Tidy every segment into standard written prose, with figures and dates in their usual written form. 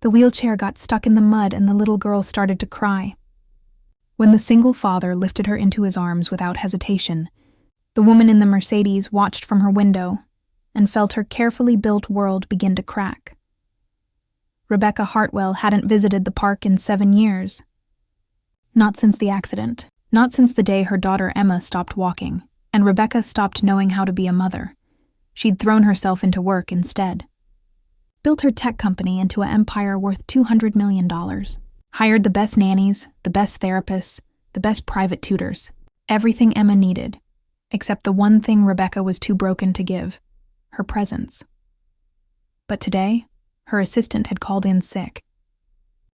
The wheelchair got stuck in the mud and the little girl started to cry. When the single father lifted her into his arms without hesitation, the woman in the Mercedes watched from her window and felt her carefully built world begin to crack. Rebecca Hartwell hadn't visited the park in 7 years. Not since the accident, not since the day her daughter Emma stopped walking, and Rebecca stopped knowing how to be a mother. She'd thrown herself into work instead. Built her tech company into an empire worth $200 million. Hired the best nannies, the best therapists, the best private tutors. Everything Emma needed, except the one thing Rebecca was too broken to give, her presence. But today, her assistant had called in sick.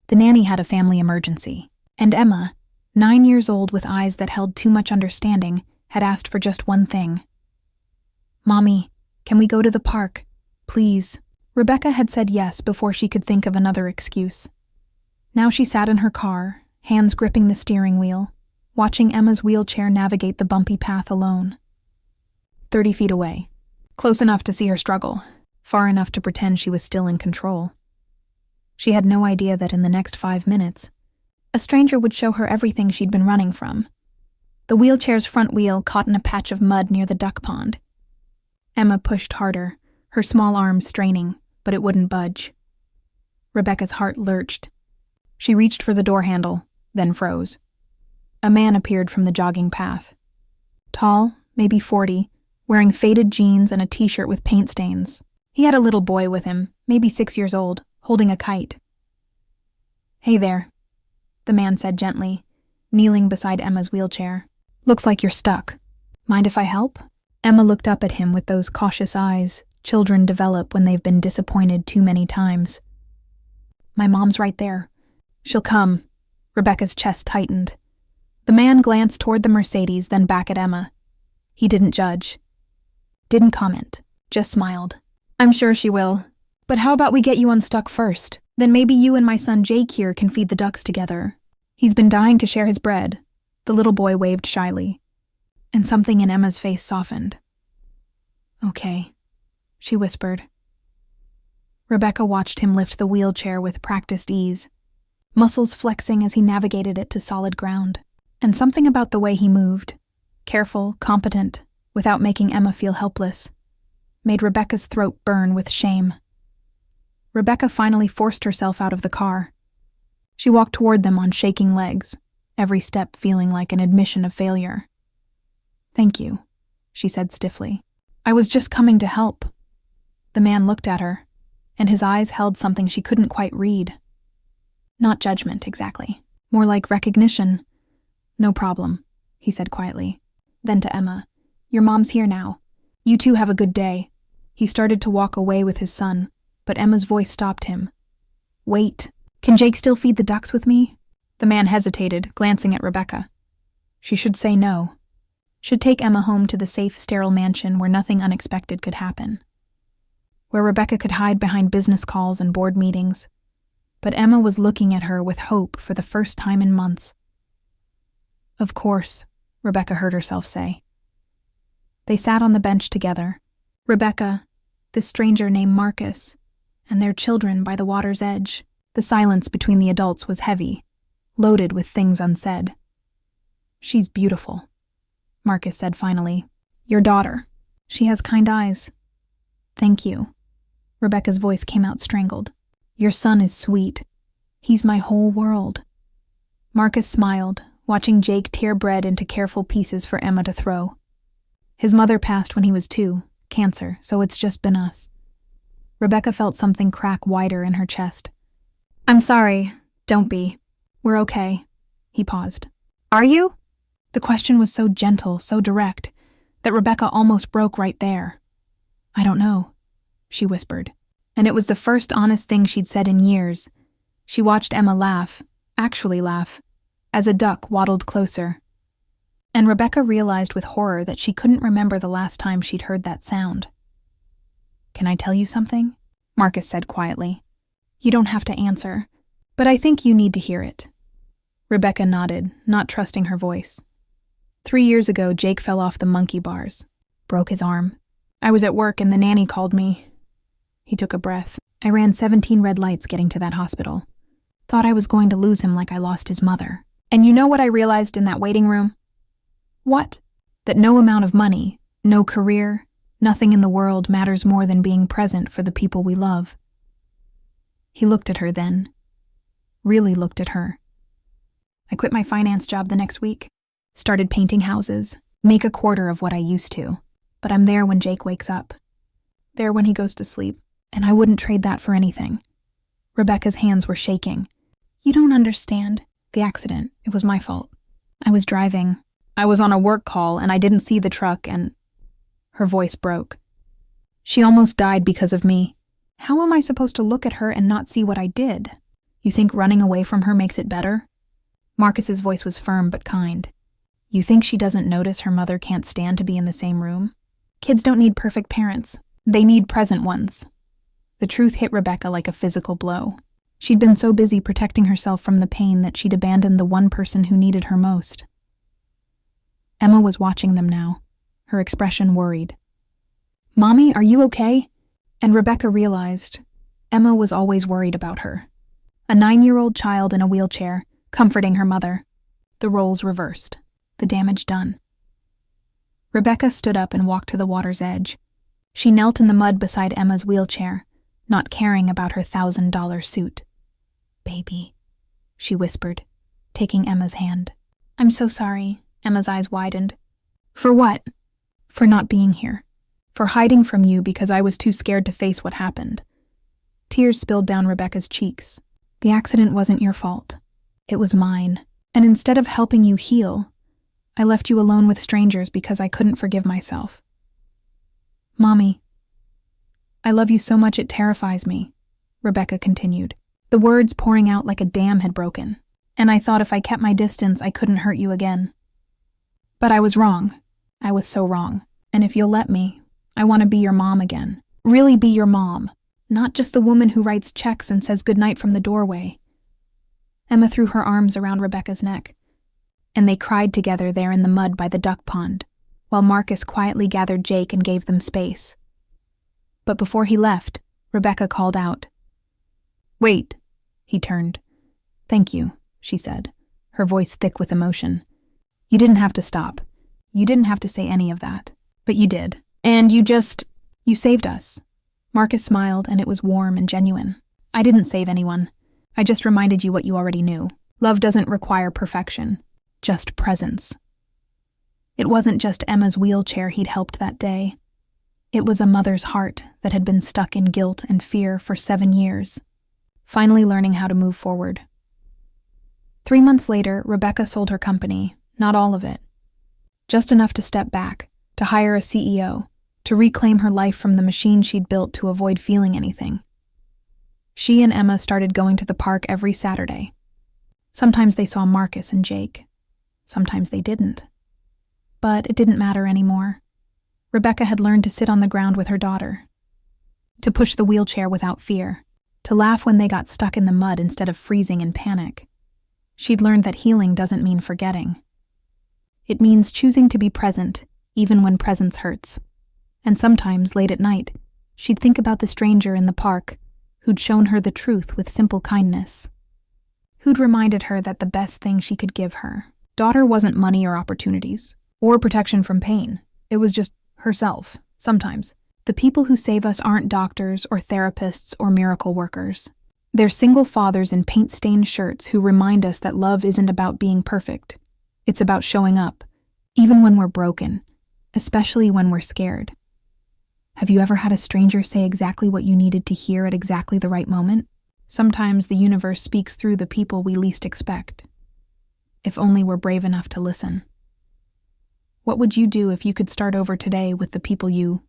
The nanny had a family emergency, and Emma, 9 years old with eyes that held too much understanding, had asked for just one thing. "Mommy, can we go to the park? Please." Rebecca had said yes before she could think of another excuse. Now she sat in her car, hands gripping the steering wheel, watching Emma's wheelchair navigate the bumpy path alone. 30 feet away. Close enough to see her struggle, far enough to pretend she was still in control. She had no idea that in the next 5 minutes, a stranger would show her everything she'd been running from. The wheelchair's front wheel caught in a patch of mud near the duck pond. Emma pushed harder, her small arms straining, but it wouldn't budge. Rebecca's heart lurched. She reached for the door handle, then froze. A man appeared from the jogging path. Tall, maybe 40, wearing faded jeans and a t-shirt with paint stains. He had a little boy with him, maybe 6 years old, holding a kite. "Hey there," the man said gently, kneeling beside Emma's wheelchair. "Looks like you're stuck. Mind if I help?" Emma looked up at him with those cautious eyes children develop when they've been disappointed too many times. "My mom's right there. She'll come." Rebecca's chest tightened. The man glanced toward the Mercedes, then back at Emma. He didn't judge. Didn't comment, just smiled. "I'm sure she will. But how about we get you unstuck first? Then maybe you and my son Jake here can feed the ducks together. He's been dying to share his bread." The little boy waved shyly, and something in Emma's face softened. "Okay," she whispered. Rebecca watched him lift the wheelchair with practiced ease, muscles flexing as he navigated it to solid ground. And something about the way he moved, careful, competent, without making Emma feel helpless, made Rebecca's throat burn with shame. Rebecca finally forced herself out of the car. She walked toward them on shaking legs, every step feeling like an admission of failure. "Thank you," she said stiffly. "I was just coming to help." The man looked at her, and his eyes held something she couldn't quite read. Not judgment, exactly. More like recognition. "No problem," he said quietly. Then to Emma, "Your mom's here now. You two have a good day." He started to walk away with his son, but Emma's voice stopped him. "Wait. Can Jake still feed the ducks with me?" The man hesitated, glancing at Rebecca. She should say no. Should take Emma home to the safe, sterile mansion where nothing unexpected could happen. Where Rebecca could hide behind business calls and board meetings. But Emma was looking at her with hope for the first time in months. "Of course," Rebecca heard herself say. They sat on the bench together. Rebecca, this stranger named Marcus, and their children by the water's edge. The silence between the adults was heavy, loaded with things unsaid. "She's beautiful," Marcus said finally. "Your daughter. She has kind eyes." "Thank you." Rebecca's voice came out strangled. "Your son is sweet. He's my whole world." Marcus smiled, watching Jake tear bread into careful pieces for Emma to throw. His mother passed when he was 2, cancer, so it's just been us. Rebecca felt something crack wider in her chest. "I'm sorry. Don't be. We're okay." He paused. "Are you?" The question was so gentle, so direct, that Rebecca almost broke right there. "I don't know," she whispered. And it was the first honest thing she'd said in years. She watched Emma laugh, actually laugh, as a duck waddled closer. And Rebecca realized with horror that she couldn't remember the last time she'd heard that sound. "Can I tell you something?" Marcus said quietly. "You don't have to answer, but I think you need to hear it." Rebecca nodded, not trusting her voice. 3 years ago, Jake fell off the monkey bars. Broke his arm. I was at work and the nanny called me. He took a breath. I ran 17 red lights getting to that hospital. Thought I was going to lose him like I lost his mother. And you know what I realized in that waiting room? What? That no amount of money, no career, nothing in the world matters more than being present for the people we love. He looked at her then. Really looked at her. I quit my finance job the next week. Started painting houses. Make a quarter of what I used to. But I'm there when Jake wakes up. There when he goes to sleep. And I wouldn't trade that for anything. Rebecca's hands were shaking. You don't understand. The accident. It was my fault. I was driving. I was on a work call and I didn't see the truck and... Her voice broke. She almost died because of me. How am I supposed to look at her and not see what I did? You think running away from her makes it better? Marcus's voice was firm but kind. You think she doesn't notice her mother can't stand to be in the same room? Kids don't need perfect parents. They need present ones. The truth hit Rebecca like a physical blow. She'd been so busy protecting herself from the pain that she'd abandoned the one person who needed her most. Emma was watching them now, her expression worried. Mommy, are you okay? And Rebecca realized Emma was always worried about her. A 9-year-old child in a wheelchair, comforting her mother. The roles reversed. The damage done. Rebecca stood up and walked to the water's edge. She knelt in the mud beside Emma's wheelchair, not caring about her $1,000 suit. Baby, she whispered, taking Emma's hand. I'm so sorry. Emma's eyes widened. For what? For not being here. For hiding from you because I was too scared to face what happened. Tears spilled down Rebecca's cheeks. The accident wasn't your fault. It was mine. And instead of helping you heal, I left you alone with strangers because I couldn't forgive myself. Mommy, I love you so much it terrifies me, Rebecca continued, the words pouring out like a dam had broken. And I thought if I kept my distance, I couldn't hurt you again. But I was wrong. I was so wrong. And if you'll let me, I want to be your mom again. Really be your mom. Not just the woman who writes checks and says goodnight from the doorway. Emma threw her arms around Rebecca's neck, and they cried together there in the mud by the duck pond, while Marcus quietly gathered Jake and gave them space. But before he left, Rebecca called out. Wait, he turned. Thank you, she said, her voice thick with emotion. You didn't have to stop. You didn't have to say any of that. But you did. And you saved us. Marcus smiled, and it was warm and genuine. I didn't save anyone. I just reminded you what you already knew. Love doesn't require perfection, just presence. It wasn't just Emma's wheelchair he'd helped that day. It was a mother's heart that had been stuck in guilt and fear for 7 years, finally learning how to move forward. 3 months later, Rebecca sold her company, not all of it. Just enough to step back, to hire a CEO, to reclaim her life from the machine she'd built to avoid feeling anything. She and Emma started going to the park every Saturday. Sometimes they saw Marcus and Jake. Sometimes they didn't. But it didn't matter anymore. Rebecca had learned to sit on the ground with her daughter, to push the wheelchair without fear, to laugh when they got stuck in the mud instead of freezing in panic. She'd learned that healing doesn't mean forgetting. It means choosing to be present, even when presence hurts. And sometimes, late at night, she'd think about the stranger in the park who'd shown her the truth with simple kindness, who'd reminded her that the best thing she could give her daughter wasn't money or opportunities, or protection from pain. It was just herself, sometimes. The people who save us aren't doctors or therapists or miracle workers. They're single fathers in paint-stained shirts who remind us that love isn't about being perfect. It's about showing up, even when we're broken, especially when we're scared. Have you ever had a stranger say exactly what you needed to hear at exactly the right moment? Sometimes the universe speaks through the people we least expect. If only we're brave enough to listen. What would you do if you could start over today with the people you